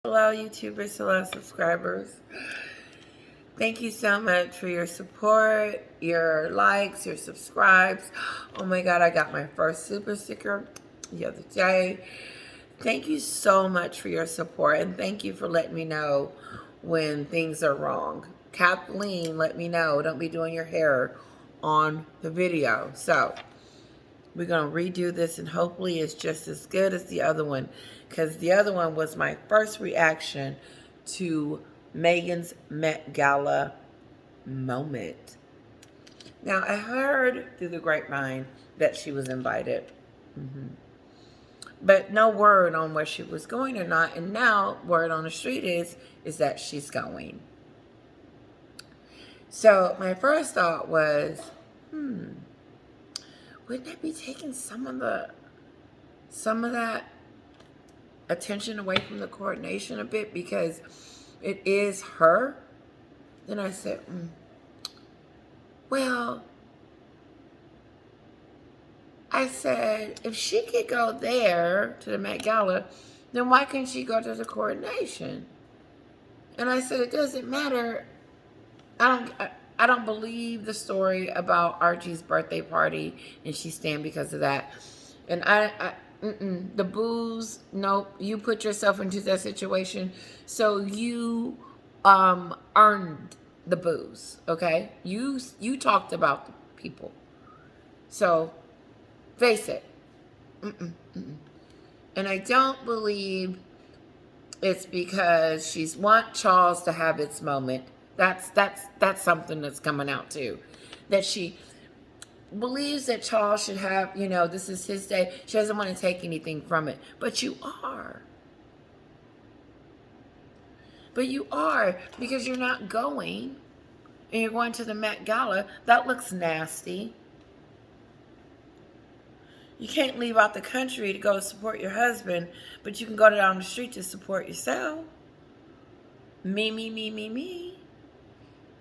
Hello, YouTubers. Hello, subscribers. Thank you so much for your support, your likes, your subscribes. Oh my God, I got my first super sticker the other day. Thank you so much for your support, and thank you for letting me know when things are wrong. Kathleen, let me know. Don't be doing your hair on the video. So we're going to redo this, and hopefully it's just as good as the other one, because the other one was my first reaction to Meghan's Met Gala moment. Now, I heard through the grapevine that she was invited, but no word on where she was going or not. And now word on the street is that she's going. So my first thought was, wouldn't that be taking some of that attention away from the coronation a bit, because it is her? Then I said, well, I said, if she could go there to the Met Gala, then why couldn't she go to the coronation? And I said, it doesn't matter. I don't believe the story about Archie's birthday party and she's staying because of that. And the booze, nope. You put yourself into that situation, so you earned the booze. Okay, you talked about the people, so face it. And I don't believe it's because she's want Charles to have its moment. That's something that's coming out too. That she believes that Charles should have, this is his day. She doesn't want to take anything from it. But you are. Because you're not going, and you're going to the Met Gala. That looks nasty. You can't leave out the country to go support your husband, but you can go down the street to support yourself. Me.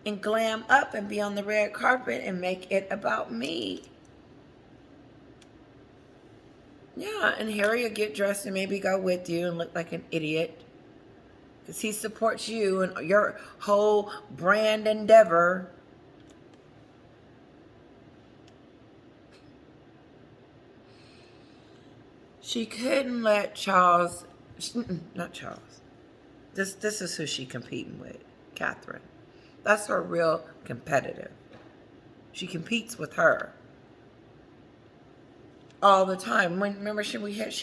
And glam up and be on the red carpet and make it about me. Yeah, and Harry will get dressed and maybe go with you and look like an idiot, because he supports you and your whole brand endeavor. She couldn't let Charles, not Charles. This is who she competing with, Catherine. That's her real competitive. She competes with her all the time. Remember she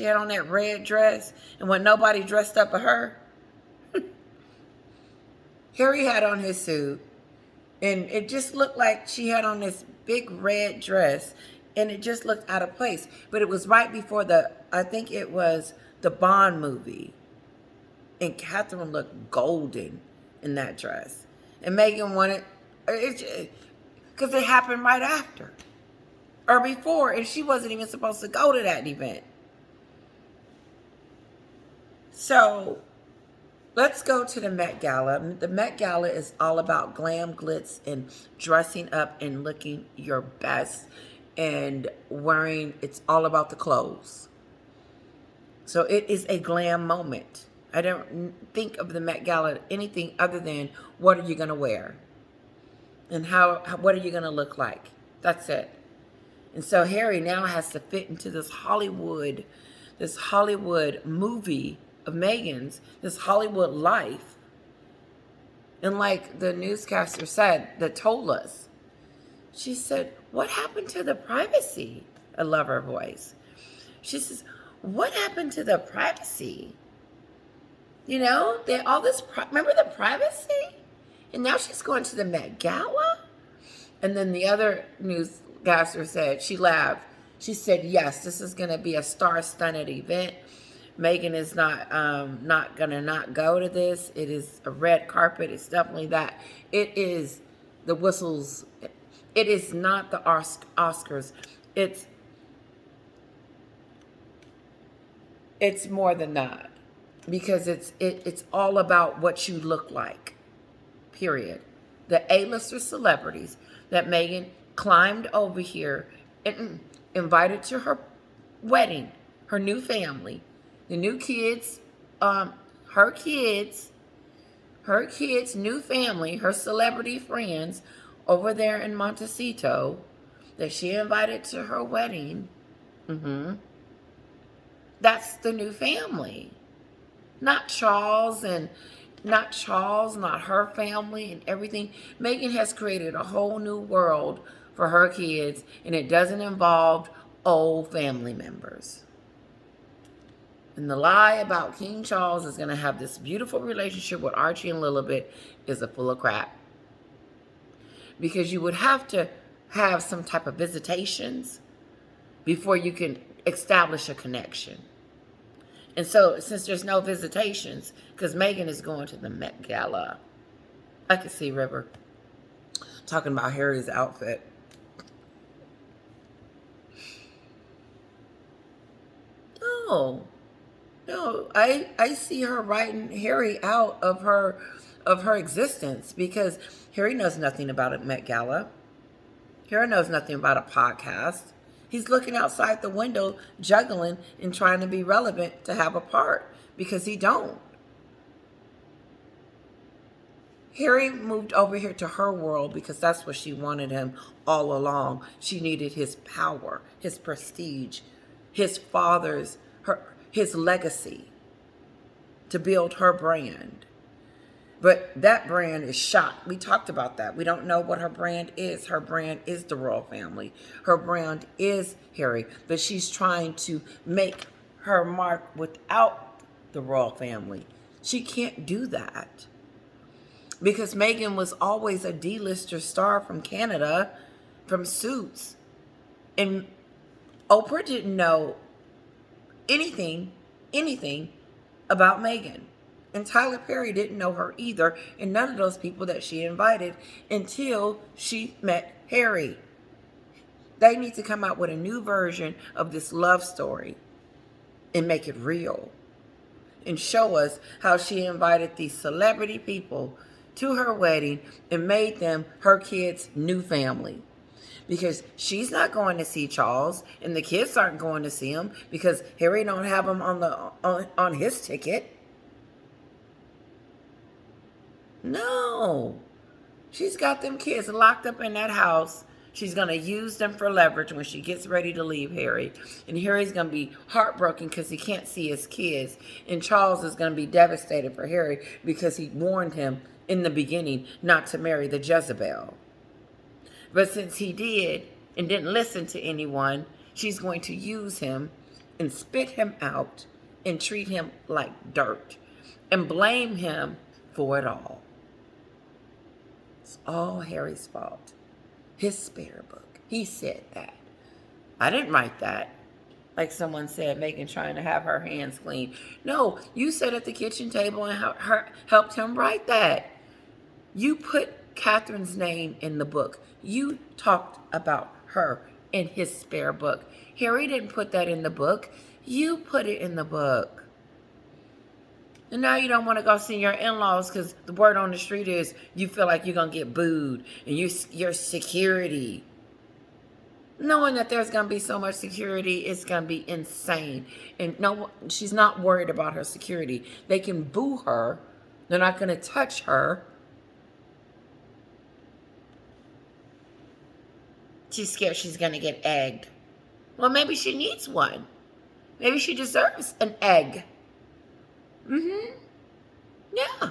had on that red dress, and when nobody dressed up but her? Harry had on his suit, and it just looked like she had on this big red dress, and it just looked out of place. But it was right before I think it was the Bond movie, and Catherine looked golden in that dress. And Meghan wanted, because it happened right after or before, and she wasn't even supposed to go to that event. So let's go to the Met Gala. The Met Gala is all about glam, glitz, and dressing up and looking your best and wearing, it's all about the clothes. So it is a glam moment. I don't think of the Met Gala anything other than what are you going to wear? And what are you going to look like? That's it. And so Harry now has to fit into this Hollywood movie of Meghan's, this Hollywood life. And like the newscaster said, that told us, she said, what happened to the privacy? I love her voice. She says, what happened to the privacy? Remember the privacy? And now she's going to the Met Gala? And then the other newscaster said, she laughed. She said, yes, this is going to be a star-studded event. Meghan is not going to not go to this. It is a red carpet. It's definitely that. It is the whistles. It is not the Oscars. It's more than that, because it's all about what you look like, period. The A-lister celebrities that Meghan climbed over here and invited to her wedding, her new family, the new kids, her kids' new family, her celebrity friends over there in Montecito that she invited to her wedding. That's the new family. Not Charles, not her family and everything. Meghan has created a whole new world for her kids, and it doesn't involve old family members. And the lie about King Charles is going to have this beautiful relationship with Archie and Lilibet is a full of crap. Because you would have to have some type of visitations before you can establish a connection. And so, since there's no visitations, because Meghan is going to the Met Gala, I could see River talking about Harry's outfit. No, I see her writing Harry out of her existence, because Harry knows nothing about a Met Gala. Harry knows nothing about a podcast. He's looking outside the window, juggling and trying to be relevant to have a part, because he don't. Harry moved over here to her world because that's what she wanted him all along. She needed his power, his prestige, his father's, his legacy to build her brand. But that brand is shot. We talked about that. We don't know what her brand is. Her brand is the royal family. Her brand is Harry. But she's trying to make her mark without the royal family. She can't do that. Because Meghan was always a D-lister star from Canada, from Suits. And Oprah didn't know anything about Meghan. And Tyler Perry didn't know her either, and none of those people that she invited, until she met Harry. They need to come out with a new version of this love story and make it real. And show us how she invited these celebrity people to her wedding and made them her kids' new family. Because she's not going to see Charles, and the kids aren't going to see him because Harry don't have him on his ticket. No. She's got them kids locked up in that house. She's going to use them for leverage when she gets ready to leave Harry. And Harry's going to be heartbroken because he can't see his kids. And Charles is going to be devastated for Harry because he warned him in the beginning not to marry the Jezebel. But since he did and didn't listen to anyone, she's going to use him and spit him out and treat him like dirt and blame him for it all. It's all Harry's fault. His spare book. He said that. I didn't write that. Like someone said, Meghan trying to have her hands clean. No, you sat at the kitchen table and helped him write that. You put Catherine's name in the book. You talked about her in his spare book. Harry didn't put that in the book. You put it in the book. And now you don't want to go see your in-laws because the word on the street is you feel like you're going to get booed and your security. Knowing that there's going to be so much security, it's going to be insane. And no, she's not worried about her security. They can boo her. They're not going to touch her. She's scared she's going to get egged. Well, maybe she needs one. Maybe she deserves an egg. Yeah.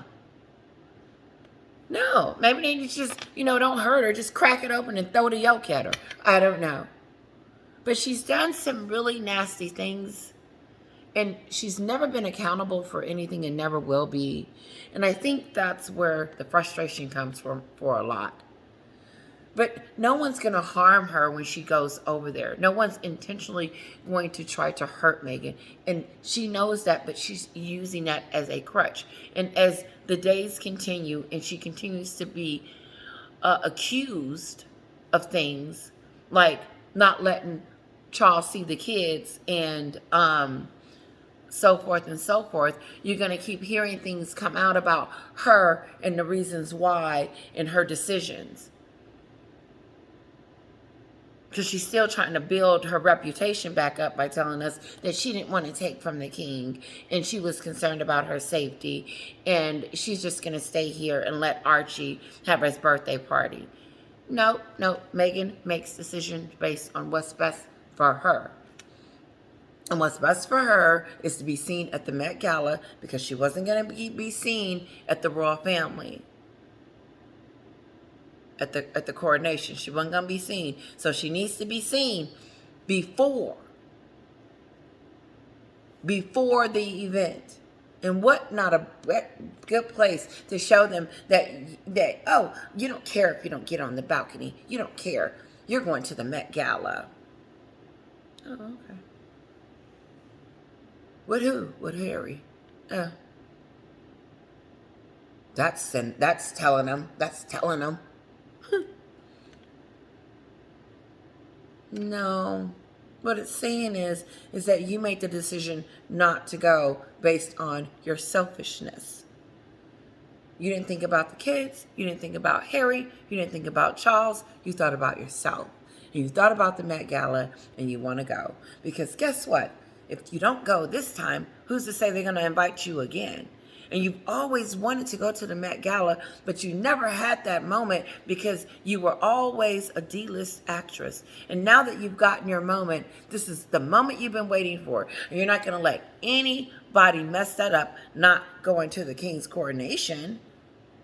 No, maybe they just, don't hurt her. Just crack it open and throw the yolk at her. I don't know. But she's done some really nasty things. And she's never been accountable for anything and never will be. And I think that's where the frustration comes from for a lot. But no one's going to harm her when she goes over there. No one's intentionally going to try to hurt Meghan. And she knows that, but she's using that as a crutch. And as the days continue and she continues to be accused of things, like not letting Charles see the kids and so forth and so forth, you're going to keep hearing things come out about her and the reasons why and her decisions. Because she's still trying to build her reputation back up by telling us that she didn't want to take from the king and she was concerned about her safety and she's just going to stay here and let Archie have his birthday party. No, no, Meghan makes decisions based on what's best for her. And what's best for her is to be seen at the Met Gala because she wasn't going to be seen at the royal family. At the coronation. She wasn't going to be seen. So she needs to be seen before the event. And what not a good place to show them that, oh, you don't care if you don't get on the balcony. You don't care. You're going to the Met Gala. Oh, okay. With who? With Harry. That's telling them. That's telling them. No. What it's saying is that you made the decision not to go based on your selfishness. You didn't think about the kids. You didn't think about Harry. You didn't think about Charles. You thought about yourself. And you thought about the Met Gala and you want to go. Because guess what? If you don't go this time, who's to say they're going to invite you again? And you've always wanted to go to the Met Gala, but you never had that moment because you were always a D-list actress. And now that you've gotten your moment, this is the moment you've been waiting for. And you're not going to let anybody mess that up, not going to the king's coronation.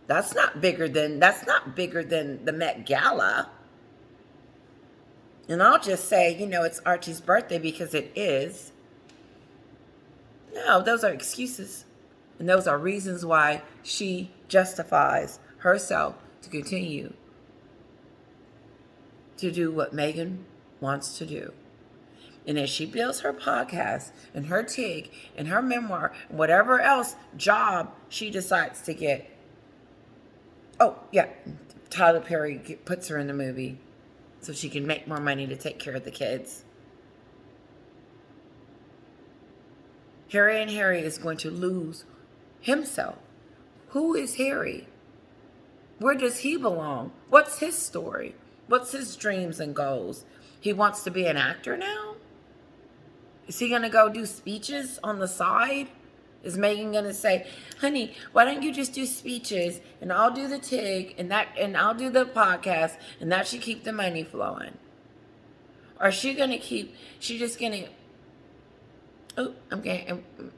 That's not bigger than the Met Gala. And I'll just say, it's Archie's birthday because it is. No, those are excuses. And those are reasons why she justifies herself to continue to do what Meghan wants to do. And as she builds her podcast and her TIG and her memoir and whatever else job she decides to get. Oh, yeah. Tyler Perry puts her in the movie so she can make more money to take care of the kids. Harry is going to lose himself. Who is Harry? Where does he belong? What's his story? What's his dreams and goals? He wants to be an actor now? Is he going to go do speeches on the side? Is Meghan going to say, honey, why don't you just do speeches and I'll do the TIG and I'll do the podcast and that should keep the money flowing? Or is she just going to,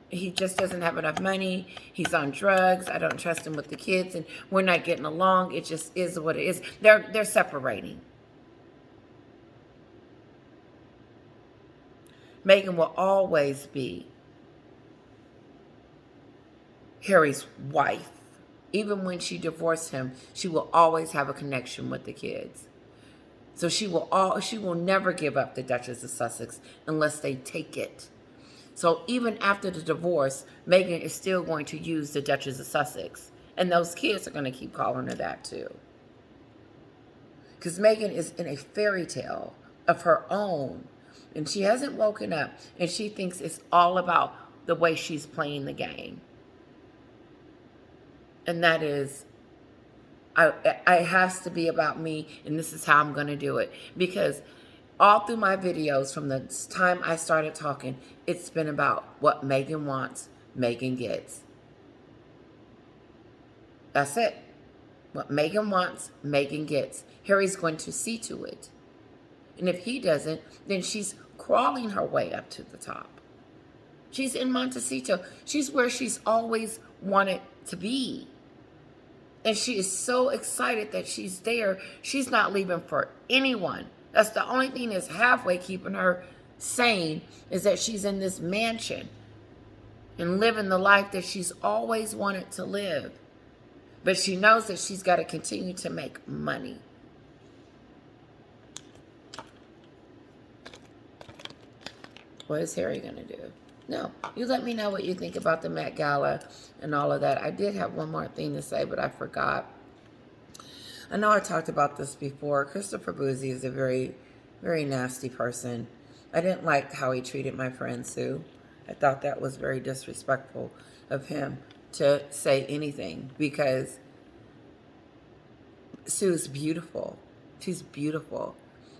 he just doesn't have enough money. He's on drugs. I don't trust him with the kids and we're not getting along. It just is what it is. They're separating. Meghan will always be Harry's wife. Even when she divorced him, she will always have a connection with the kids. So she will never give up the Duchess of Sussex unless they take it. So even after the divorce, Meghan is still going to use the Duchess of Sussex. And those kids are going to keep calling her that too. Because Meghan is in a fairy tale of her own. And she hasn't woken up. And she thinks it's all about the way she's playing the game. And that is, it has to be about me. And this is how I'm going to do it. Because all through my videos, from the time I started talking, it's been about what Meghan wants, Meghan gets. That's it. What Meghan wants, Meghan gets. Harry's going to see to it. And if he doesn't, then she's crawling her way up to the top. She's in Montecito. She's where she's always wanted to be. And she is so excited that she's there. She's not leaving for anyone. That's the only thing that's halfway keeping her sane, is that she's in this mansion and living the life that she's always wanted to live. But she knows that she's got to continue to make money. What is Harry going to do? No, you let me know what you think about the Met Gala and all of that. I did have one more thing to say, but I forgot. I know I talked about this before. Christopher Boozy is a very, very nasty person. I didn't like how he treated my friend Sue. I thought that was very disrespectful of him to say anything, because Sue's beautiful. She's beautiful.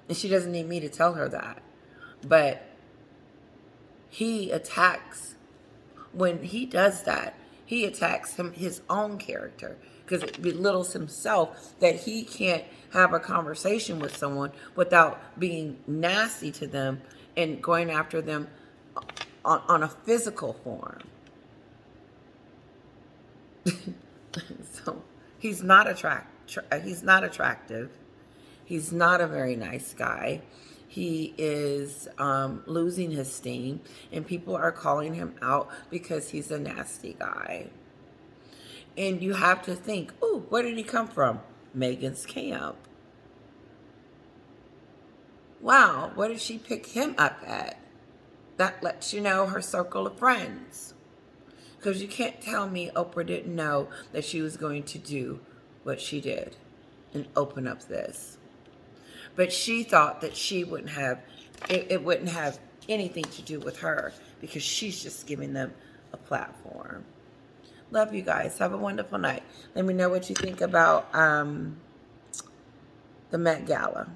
And she doesn't need me to tell her that. But he attacks, when he does that, he attacks his own character, because it belittles himself that he can't have a conversation with someone without being nasty to them and going after them on a physical form. So he's not attractive. He's not a very nice guy. He is losing his steam, and people are calling him out because he's a nasty guy. And you have to think, oh, where did he come from? Meghan's camp. Wow, where did she pick him up at? That lets you know her circle of friends. Because you can't tell me Oprah didn't know that she was going to do what she did and open up this. But she thought that she wouldn't have, it wouldn't have anything to do with her, because she's just giving them a platform. Love you guys. Have a wonderful night. Let me know what you think about the Met Gala.